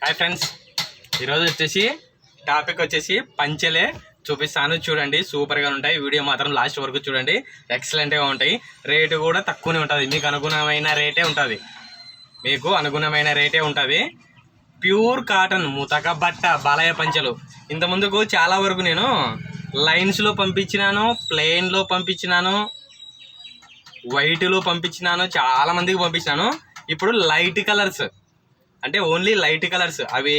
Hi friends, ఈరోజు వచ్చేసి topic వచ్చేసి పంచెలే చూపిస్తాను. చూడండి, సూపర్గా ఉంటాయి. వీడియో మాత్రం లాస్ట్ వరకు చూడండి, ఎక్సలెంట్గా ఉంటాయి. రేటు కూడా తక్కువనే ఉంటుంది, మీకు అనుగుణమైన రేటే ఉంటుంది. ప్యూర్ కాటన్ ముతక బట్ట బాలయ్య పంచెలు. ఇంతకుముందుకు చాలా వరకు నేను లైన్స్లో పంపించినాను, ప్లెయిన్లో పంపించినాను, వైట్లో పంపించినాను, చాలామందికి పంపించినాను. ఇప్పుడు లైట్ కలర్స్ అంటే ఓన్లీ లైట్ కలర్స్, అవి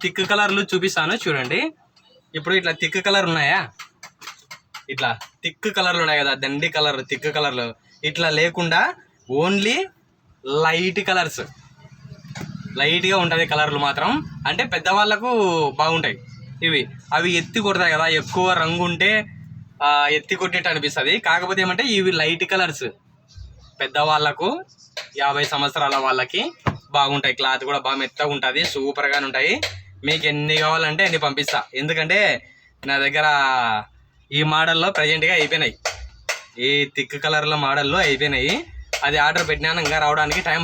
థిక్ కలర్లు చూపిస్తాను చూడండి. ఇప్పుడు ఇట్లా థిక్ కలర్ ఉన్నాయా, ఇట్లా థిక్ కలర్లు ఉన్నాయి కదా, దండి కలర్ థిక్ కలర్లు ఇట్లా లేకుండా ఓన్లీ లైట్ కలర్స్, లైట్గా ఉంటుంది కలర్లు మాత్రం. అంటే పెద్దవాళ్ళకు బాగుంటాయి ఇవి. అవి ఎత్తి కొడతాయి కదా, ఎక్కువ రంగు ఉంటే ఎత్తి కొట్టేట్టు అనిపిస్తుంది. కాకపోతే ఏమంటే ఇవి లైట్ కలర్స్ పెద్దవాళ్ళకు 50 సంవత్సరాల వాళ్ళకి బాగుంటాయి. క్లాత్ కూడా బాగా మెత్తగా ఉంటుంది, సూపర్గా ఉంటాయి. మీకు ఎన్ని కావాలంటే అన్ని పంపిస్తా. ఎందుకంటే నా దగ్గర ఈ మోడల్లో ప్రజెంట్గా అయిపోయినాయి, ఈ థిక్ కలర్లో మోడల్లో అయిపోయినాయి. అది ఆర్డర్ పెట్టినాను, ఇంకా రావడానికి టైం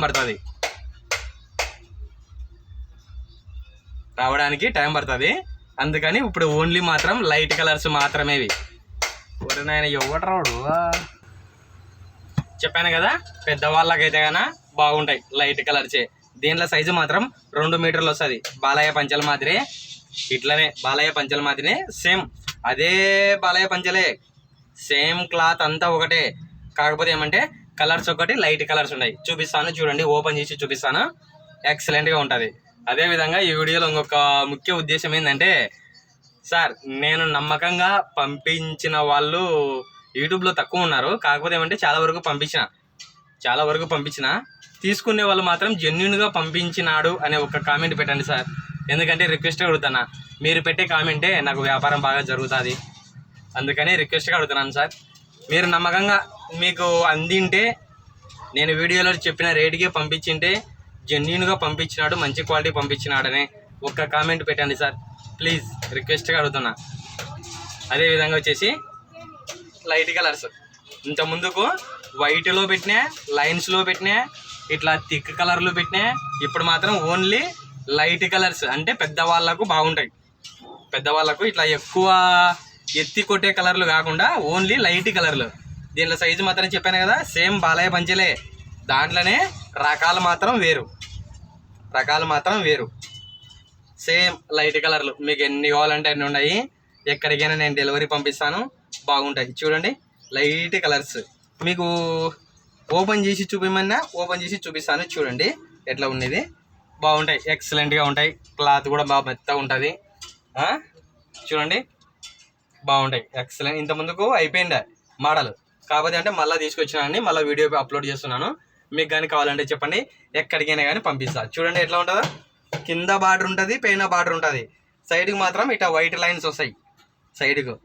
పడుతుంది. అందుకని ఇప్పుడు ఓన్లీ మాత్రం లైట్ కలర్స్ మాత్రమే. నాయన ఎవడు రావడు, చెప్పాను కదా, పెద్దవాళ్ళకైతే కన్నా బాగుంటాయి లైట్ కలర్సే. దీంట్లో సైజు మాత్రం 2 మీటర్లు వస్తుంది. బాలయ్య పంచల మాదిరే, ఇట్లనే బాలయ్య పంచల మాదిరే సేమ్, అదే బాలయ్య పంచలే, సేమ్ క్లాత్ అంతా ఒకటే. కాకపోతే ఏమంటే కలర్స్ ఒకటి లైట్ కలర్స్ ఉన్నాయి. చూపిస్తాను చూడండి, ఓపెన్ చేసి చూపిస్తాను, ఎక్సలెంట్గా ఉంటుంది. అదేవిధంగా ఈ వీడియోలో ఇంకొక ముఖ్య ఉద్దేశం ఏంటంటే, సార్ నేను నమ్మకంగా పంపించిన వాళ్ళు యూట్యూబ్లో తక్కువ ఉన్నారు. కాకపోతే ఏమంటే చాలా వరకు పంపించిన తీసుకునే వాళ్ళు మాత్రం జెన్యున్గా పంపించినాడు అనే ఒక కామెంట్ పెట్టండి సార్. ఎందుకంటే రిక్వెస్ట్గా అడుగుతాను, మీరు పెట్టే కామెంటే నాకు వ్యాపారం బాగా జరుగుతుంది. అందుకని రిక్వెస్ట్గా అడుగుతున్నాను సార్. మీరు నమ్మకంగా మీకు అందింటే, నేను వీడియోలో చెప్పిన రేటుకే పంపించింటే, జెన్యున్గా పంపించినాడు, మంచి క్వాలిటీ పంపించినాడనే ఒక్క కామెంట్ పెట్టండి సార్, ప్లీజ్, రిక్వెస్ట్గా అడుగుతున్నా. అదేవిధంగా వచ్చేసి లైట్ కలర్స్, ఇంత ముందుకు వైట్లో పెట్టినా, లైన్స్లో పెట్టినా, ఇట్లా థిక్ కలర్లు పెట్టినా. ఇప్పుడు మాత్రం ఓన్లీ లైట్ కలర్స్, అంటే పెద్దవాళ్ళకు బాగుంటాయి. పెద్దవాళ్ళకు ఇట్లా ఎక్కువ ఎత్తి కొట్టే కలర్లు కాకుండా ఓన్లీ లైట్ కలర్లు. దీనిలో సైజు మాత్రం చెప్పాను కదా, సేమ్ బాలయ్య పంచలే, దాంట్లోనే రకాలు మాత్రం వేరు, సేమ్ లైట్ కలర్లు. మీకు ఎన్ని కావాలంటే అన్ని ఉన్నాయి, ఎక్కడికైనా నేను డెలివరీ పంపిస్తాను. బాగుంటాయి చూడండి, లైట్ కలర్స్. మీకు ఓపెన్ చేసి చూపిమన్నా ఓపెన్ చేసి చూపిస్తాను చూడండి, ఎట్లా ఉన్నది. బాగుంటాయి, ఎక్సలెంట్గా ఉంటాయి. క్లాత్ కూడా బాగా మెత్తగా ఉంటుంది. చూడండి, బాగుంటాయి, ఎక్సలెంట్. ఇంత ముందుకు అయిపోయింది మోడల్, కాకపోతే అంటే మళ్ళీ తీసుకొచ్చినానని మళ్ళీ వీడియో అప్లోడ్ చేస్తున్నాను. మీకు కానీ కావాలంటే చెప్పండి, ఎక్కడికైనా కానీ పంపిస్తాను. చూడండి ఎట్లా ఉంటుందో, కింద బార్డర్ ఉంటుంది, పైన బార్డర్ ఉంటుంది. సైడ్కి మాత్రం ఇట్లా వైట్ లైన్స్ వస్తాయి. సైడ్కు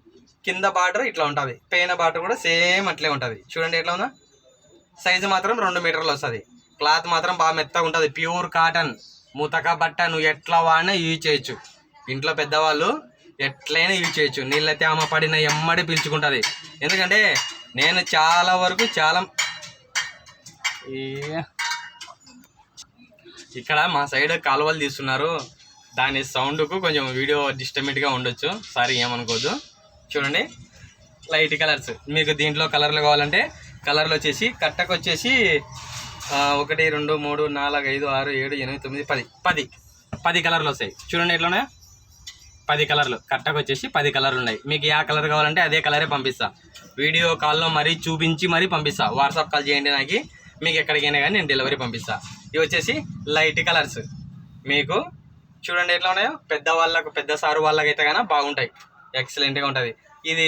కింద బార్డర్ ఇట్లా ఉంటుంది, పైన బార్డర్ కూడా సేమ్ అట్లే ఉంటుంది. చూడండి ఎట్లా ఉందో. సైజు మాత్రం 2 మీటర్లు వస్తుంది. క్లాత్ మాత్రం బాగా మెత్తగా ఉంటుంది, ప్యూర్ కాటన్ ముతక బట్ట. నువ్వు ఎట్లా వాడినా యూజ్ చేయొచ్చు. ఇంట్లో పెద్దవాళ్ళు ఎట్లయినా యూజ్ చేయొచ్చు. నీళ్ళ తేమ పడిన ఎమ్మడి పీల్చుకుంటుంది. ఎందుకంటే నేను చాలా వరకు ఇక్కడ మా సైడ్ కాలువలు తీస్తున్నారు, దాని సౌండ్కు కొంచెం వీడియో డిస్టర్బెంట్గా ఉండొచ్చు, సారీ ఏమనుకోవద్దు. చూడండి లైట్ కలర్స్. మీకు దీంట్లో కలర్లు కావాలంటే కలర్లు వచ్చేసి కట్టకు వచ్చేసి 1 2 3 4 5 6 7 8 9 10 కలర్లు వస్తాయి. చూడండి ఎట్లా 10 కలర్లు, కట్టకు వచ్చేసి 10 కలర్లు ఉన్నాయి. మీకు ఏ కలర్ కావాలంటే అదే కలరే పంపిస్తా. వీడియో కాల్లో మరీ చూపించి మరీ పంపిస్తా. వాట్సాప్ కాల్ చేయండి నాకు, మీకు ఎక్కడికైనా కానీ నేను డెలివరీ పంపిస్తా. ఇవి వచ్చేసి లైట్ కలర్స్. మీకు చూడండి ఎట్లా ఉన్నాయో. పెద్దవాళ్ళకు, పెద్ద సారు వాళ్ళకైతే కానీ బాగుంటాయి, ఎక్సలెంట్గా ఉంటుంది. ఇది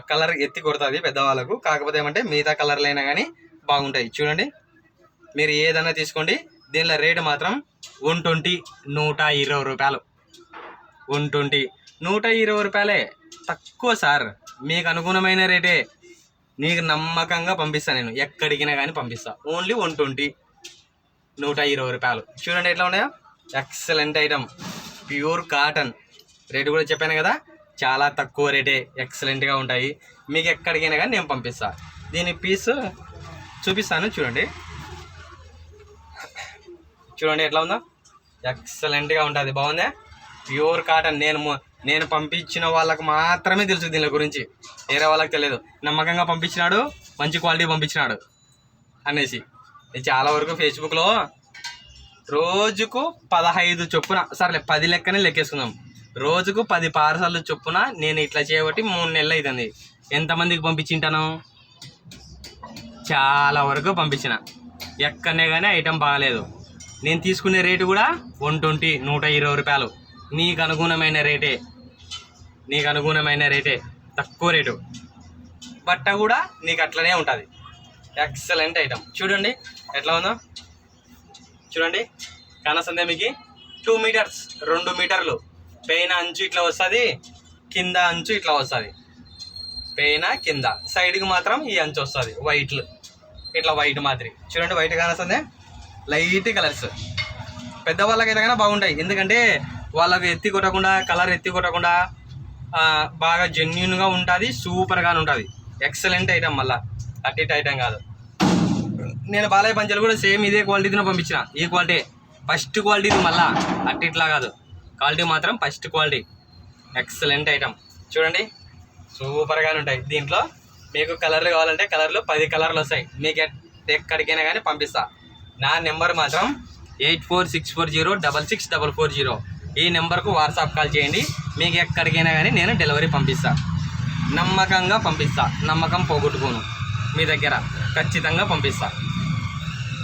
కలర్ ఎత్తి కొడుతుంది పెద్దవాళ్ళకు. కాకపోతే ఏమంటే మిగతా కలర్లు అయినా కానీ బాగుంటాయి. చూడండి, మీరు ఏదైనా తీసుకోండి. దీనిలో రేటు మాత్రం 120 రూపాయలు. 120 రూపాయలే, తక్కువ సార్. మీకు అనుగుణమైన రేటే, నీకు నమ్మకంగా పంపిస్తాను నేను, ఎక్కడికైనా కానీ పంపిస్తా. ఓన్లీ 120 రూపాయలు. చూడండి ఎట్లా ఉన్నాయో, excellent item, pure cotton. Rate కూడా చెప్పాను కదా, చాలా తక్కువ రేటే, ఎక్సలెంట్గా ఉంటాయి. మీకు ఎక్కడికైనా కానీ నేను పంపిస్తాను. దీని పీస్ చూపిస్తాను చూడండి ఎట్లా ఉందో. ఎక్సలెంట్గా ఉంటుంది. బాగుందా? Pure cotton. నేను పంపించిన వాళ్ళకి మాత్రమే తెలుసు దీని గురించి, వేరే వాళ్ళకి తెలియదు. నమ్మకంగా పంపించినాడు, మంచి క్వాలిటీ పంపించినాడు అనేసి. చాలా వరకు ఫేస్బుక్లో రోజుకు 15 చొప్పున, సర్లే 10 లెక్కనే లెక్కేసుకుందాం, రోజుకు 10 పార్సల్ చొప్పున నేను ఇట్లా చేయబట్టి 3 నెలలు అవుతుంది. ఎంతమందికి పంపించింటాను? చాలా వరకు పంపించిన. ఎక్కడనే కానీ ఐటెం బాగాలేదు. నేను తీసుకునే రేటు కూడా 120, 120 రూపాయలు. నీకు అనుగుణమైన రేటే, తక్కువ రేటు. బట్ట కూడా నీకు అట్లనే ఉంటుంది. Excellent item. చూడండి ఎట్లా ఉందో, చూడండి. కానొస్తుంది మీకు 2 మీటర్స్, 2 మీటర్లు. పైన అంచు ఇట్లా వస్తుంది, కింద అంచు ఇట్లా వస్తుంది. పైన కింద సైడ్కి మాత్రం ఈ అంచు వస్తుంది వైట్లు, ఇట్లా వైట్ మాదిరి. చూడండి వైట్ కానొస్తుంది, లైట్ కలర్స్. పెద్దవాళ్ళకైతే కన్నా బాగుంటాయి, ఎందుకంటే వాళ్ళకి ఎత్తి కొట్టకుండా, కలర్ ఎత్తి కొట్టకుండా బాగా జెన్యున్గా ఉంటుంది, సూపర్గానే ఉంటుంది. Excellent item. మళ్ళీ అట్టి ఐటమ్ కాదు. నేను బాలయ్య పంచలు కూడా సేమ్ ఇదే క్వాలిటీతో పంపించిన. ఈ క్వాలిటీ ఫస్ట్ క్వాలిటీ, మళ్ళీ అట్టిట్లా కాదు, క్వాలిటీ మాత్రం ఫస్ట్ క్వాలిటీ. Excellent item. చూడండి సూపర్గానే ఉంటాయి. దీంట్లో మీకు కలర్లు కావాలంటే కలర్లు 10 కలర్లు వస్తాయి. మీకు ఎక్కడికైనా కానీ పంపిస్తా. నా నెంబర్ మాత్రం 8464066440. ఈ నెంబర్కు వాట్సాప్ కాల్ చేయండి. మీకు ఎక్కడికైనా కానీ నేను డెలివరీ పంపిస్తా. నమ్మకంగా పంపిస్తా, నమ్మకం పోగొట్టుకోను. మీ దగ్గర ఖచ్చితంగా పంపిస్తా.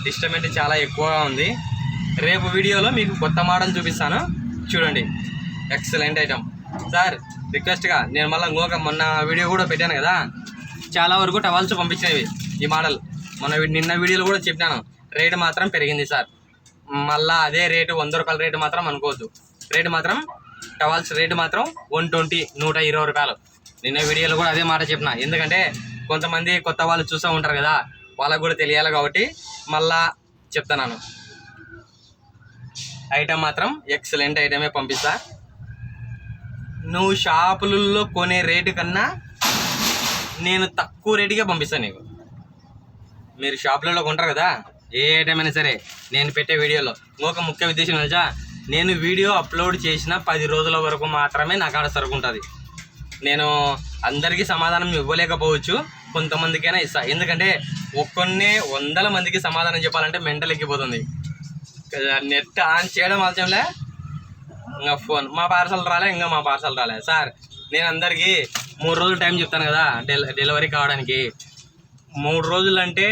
డిస్టర్బెంట్ చాలా ఎక్కువగా ఉంది. రేపు వీడియోలో మీకు కొత్త మోడల్ చూపిస్తాను, చూడండి. Excellent item. సార్ రిక్వెస్ట్గా నేను మళ్ళీ మొన్న వీడియో కూడా పెట్టాను కదా, చాలా వరకు టవల్స్ పంపించినవి ఈ మోడల్. నిన్న వీడియోలో కూడా చెప్పినాను, రేటు మాత్రం పెరిగింది సార్. మళ్ళీ అదే రేటు 100 రూపాయల రేటు మాత్రం అనుకోవద్దు. రేటు మాత్రం టవల్స్ రేటు మాత్రం 120, 120 రూపాయలు. నిన్న వీడియోలో కూడా అదే మాట చెప్పిన, ఎందుకంటే కొంతమంది కొత్త వాళ్ళు చూస్తూ ఉంటారు కదా, వాళ్ళకు కూడా తెలియాలి కాబట్టి మళ్ళా చెప్తున్నాను. ఐటమ్ మాత్రం ఎక్సలెంట్ ఐటమే పంపిస్తా. నువ్వు షాపులలో కొనే రేటు కన్నా నేను తక్కువ రేటుకే పంపిస్తాను నీకు. మీరు షాపులలో కొంటారు కదా, ఏ ఐటమ్ అయినా సరే నేను పెట్టే వీడియోలో ఇంకొక ముఖ్య ఉద్దేశం తెలుసా, నేను వీడియో అప్లోడ్ చేసిన 10 రోజుల వరకు మాత్రమే నా కాడ సరుకు ఉంటుంది. నేను అందరికీ సమాధానం ఇవ్వలేకపోవచ్చు, కొంతమందికైనా ఇస్తా. ఎందుకంటే ఒక్కొన్నే 100 మందికి సమాధానం చెప్పాలంటే మెంటల్ ఎక్కిపోతుంది. నెట్ ఆన్ చేయడం ఆలస్యంలే, ఇంకా ఫోన్ మా పార్సల్ రాలే సార్. నేను అందరికీ 3 రోజులు టైం చెప్తాను కదా డెలివరీ కావడానికి. 3 రోజులు అంటే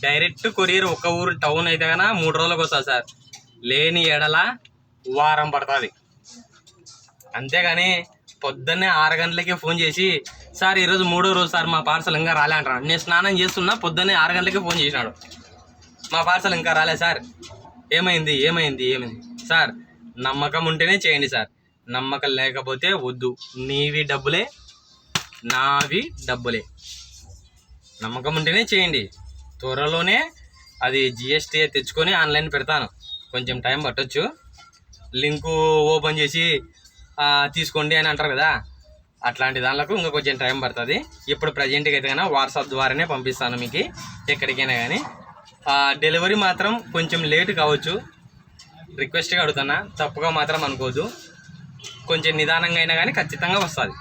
డైరెక్ట్ కొరియర్ ఒక ఊరు టౌన్ అయితే కన్నా 3 రోజులకు వస్తుంది సార్. లేని ఎడల వారం పడుతుంది. అంతేగాని పొద్దున్నే 6 గంటలకే ఫోన్ చేసి సార్ ఈరోజు 3వ రోజు సార్ మా పార్సల్ ఇంకా రాలే అంటాను. నేను స్నానం చేస్తున్నా, పొద్దున్నే 6 గంటలకే ఫోన్ చేసినాడు, మా పార్సల్ ఇంకా రాలే సార్, ఏమైంది సార్. నమ్మకం ఉంటేనే చేయండి సార్, నమ్మకం లేకపోతే వద్దు. నీవి డబ్బులే, నావి డబ్బులే. నమ్మకం ఉంటేనే చేయండి. త్వరలోనే అది GST తెచ్చుకొని ఆన్లైన్ పెడతాను, కొంచెం టైం పట్టొచ్చు. లింకు ఓపెన్ చేసి తీసుకోండి అని అంటారు కదా, అట్లాంటి దానిలకు ఇంకా కొంచెం టైం పడుతుంది. ఇప్పుడు ప్రజెంట్గా అయితే కన్నా వాట్సాప్ ద్వారానే పంపిస్తాను మీకు ఎక్కడికైనా కానీ. డెలివరీ మాత్రం కొంచెం లేట్ కావచ్చు, రిక్వెస్ట్గా అడుగుతున్నా, తప్పుగా మాత్రం అనుకోవద్దు. కొంచెం నిదానంగా అయినా కానీ ఖచ్చితంగా వస్తుంది.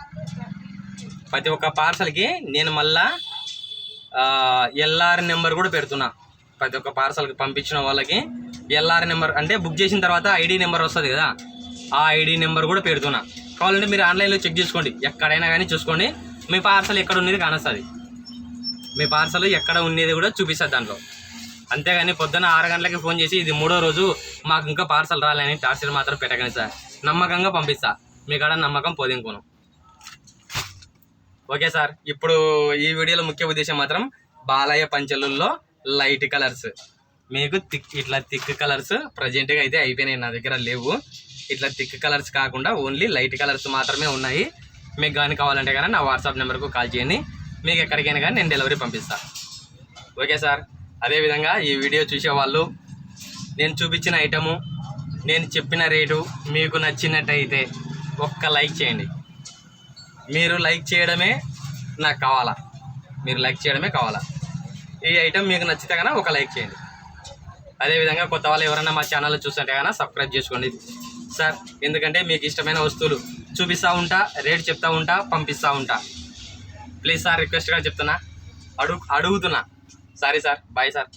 ప్రతి ఒక్క పార్సల్కి నేను మళ్ళా LR నెంబర్ కూడా పెడుతున్నా. ప్రతి ఒక్క పార్సల్కి పంపించిన వాళ్ళకి LR నెంబర్ అంటే బుక్ చేసిన తర్వాత ID నెంబర్ వస్తుంది కదా, ఆ ID నెంబర్ కూడా పెడుతున్నా. కావాలంటే మీరు ఆన్లైన్లో చెక్ చేసుకోండి, ఎక్కడైనా కానీ చూసుకోండి. మీ పార్సల్ ఎక్కడ ఉన్నది కానొస్తుంది, మీ పార్సల్ ఎక్కడ ఉన్నది కూడా చూపిస్తుంది దాంట్లో. అంతేగాని పొద్దున్న 6 గంటలకి ఫోన్ చేసి ఇది 3వ రోజు మాకు ఇంకా పార్సల్ రాలేని టార్చర్ మాత్రం పెట్టకండి సార్. నమ్మకంగా పంపిస్తా, మీ కాడ నమ్మకం పోదింకోను. Okay sir. ఇప్పుడు ఈ వీడియోలో ముఖ్య ఉద్దేశం మాత్రం బాలయ్య పంచలుల్లో లైట్ కలర్స్. మీకు ఇట్లా థిక్ కలర్స్ ప్రజెంట్గా అయితే అయిపోయినాయి, నా దగ్గర లేవు. ఇట్లా థిక్ కలర్స్ కాకుండా ఓన్లీ లైట్ కలర్స్ మాత్రమే ఉన్నాయి. మీకు కానీ కావాలంటే కానీ నా వాట్సాప్ నెంబర్కు కాల్ చేయండి, మీకు ఎక్కడికైనా కానీ నేను డెలివరీ పంపిస్తాను. Okay sir. అదేవిధంగా ఈ వీడియో చూసేవాళ్ళు నేను చూపించిన ఐటము, నేను చెప్పిన రేటు మీకు నచ్చినట్టయితే ఒక్క లైక్ చేయండి. మీరు లైక్ చేయడమే నాకు కావాలా, ఈ ఐటెం మీకు నచ్చితే కన్నా ఒక లైక్ చేయండి. అదేవిధంగా కొత్త వాళ్ళు ఎవరైనా మా ఛానల్ చూస్తుంటే కనుక సబ్స్క్రైబ్ చేసుకోండి సార్. ఎందుకంటే మీకు ఇష్టమైన వస్తువులు చూపిస్తూ ఉంటా, రేట్ చెప్తా ఉంటా, పంపిస్తూ ఉంటా. ప్లీజ్ సార్, రిక్వెస్ట్గా చెప్తున్నా, అడుగుతున్నా. Sorry sir, bye sir.